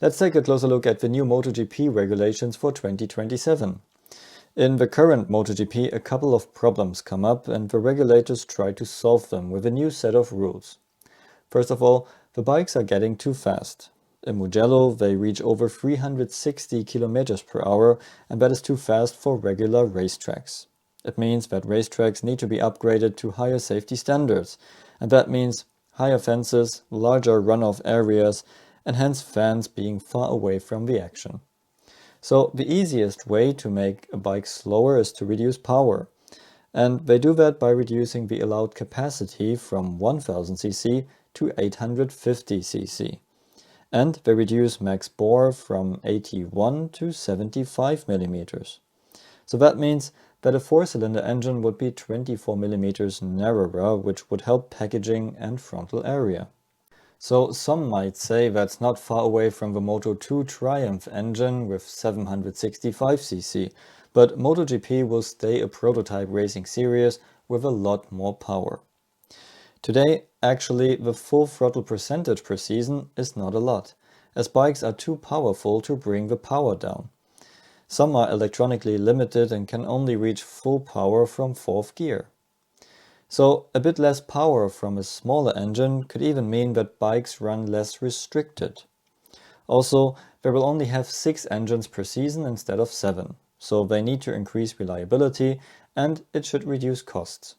Let's take a closer look at the new MotoGP regulations for 2027. In the current MotoGP, a couple of problems come up and the regulators try to solve them with a new set of rules. First of all, the bikes are getting too fast. In Mugello, they reach over 360 km per hour, and that is too fast for regular racetracks. It means that racetracks need to be upgraded to higher safety standards, and that means higher fences, larger runoff areas, and hence fans being far away from the action. So the easiest way to make a bike slower is to reduce power. And they do that by reducing the allowed capacity from 1000 cc to 850 cc. And they reduce max bore from 81 to 75 mm. So that means that a 4-cylinder engine would be 24 mm narrower, which would help packaging and frontal area. So some might say that's not far away from the Moto2 Triumph engine with 765 cc, but MotoGP will stay a prototype racing series with a lot more power. Today, actually, the full throttle percentage per season is not a lot, as bikes are too powerful to bring the power down. Some are electronically limited and can only reach full power from 4th gear. So a bit less power from a smaller engine could even mean that bikes run less restricted. Also, they will only have 6 engines per season instead of 7, so they need to increase reliability and it should reduce costs.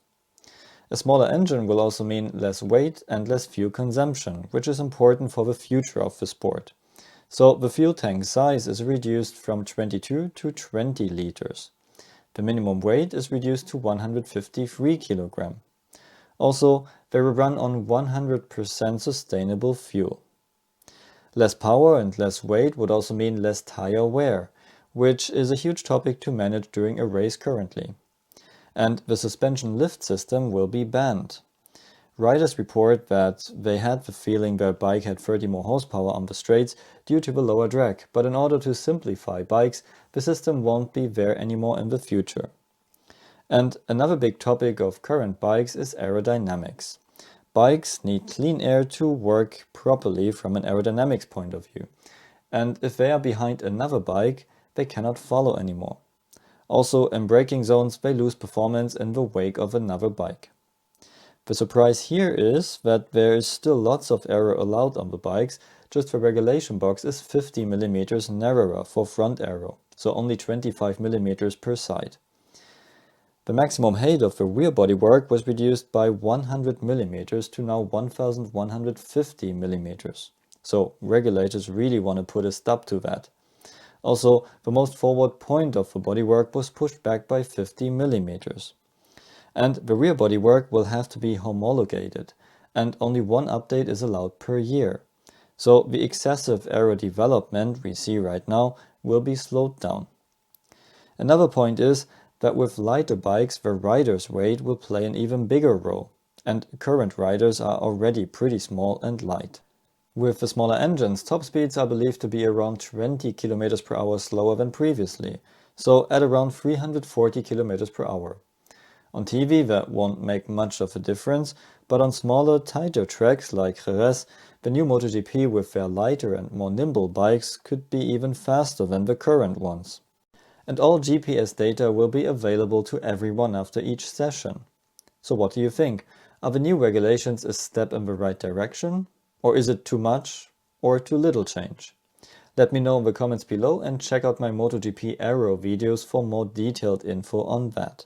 A smaller engine will also mean less weight and less fuel consumption, which is important for the future of the sport. So the fuel tank size is reduced from 22 to 20 liters. The minimum weight is reduced to 153 kg. Also, they will run on 100% sustainable fuel. Less power and less weight would also mean less tire wear, which is a huge topic to manage during a race currently. And the suspension lift system will be banned. Riders report that they had the feeling their bike had 30 more horsepower on the straights due to the lower drag, but in order to simplify bikes, the system won't be there anymore in the future. And another big topic of current bikes is aerodynamics. Bikes need clean air to work properly from an aerodynamics point of view. And if they are behind another bike, they cannot follow anymore. Also, in braking zones, they lose performance in the wake of another bike. The surprise here is that there is still lots of aero allowed on the bikes, just the regulation box is 50 mm narrower for front aero, so only 25 mm per side. The maximum height of the rear bodywork was reduced by 100 mm to now 1150 mm. So regulators really want to put a stop to that. Also, the most forward point of the bodywork was pushed back by 50 mm. And the rear bodywork will have to be homologated, and only one update is allowed per year. So the excessive aero development we see right now will be slowed down. Another point is that with lighter bikes the rider's weight will play an even bigger role, and current riders are already pretty small and light. With the smaller engines, top speeds are believed to be around 20 km per hour slower than previously, so at around 340 km per hour. On TV that won't make much of a difference, but on smaller, tighter tracks like Jerez, the new MotoGP with their lighter and more nimble bikes could be even faster than the current ones. And all GPS data will be available to everyone after each session. So what do you think? Are the new regulations a step in the right direction? Or is it too much or too little change? Let me know in the comments below and check out my MotoGP Aero videos for more detailed info on that.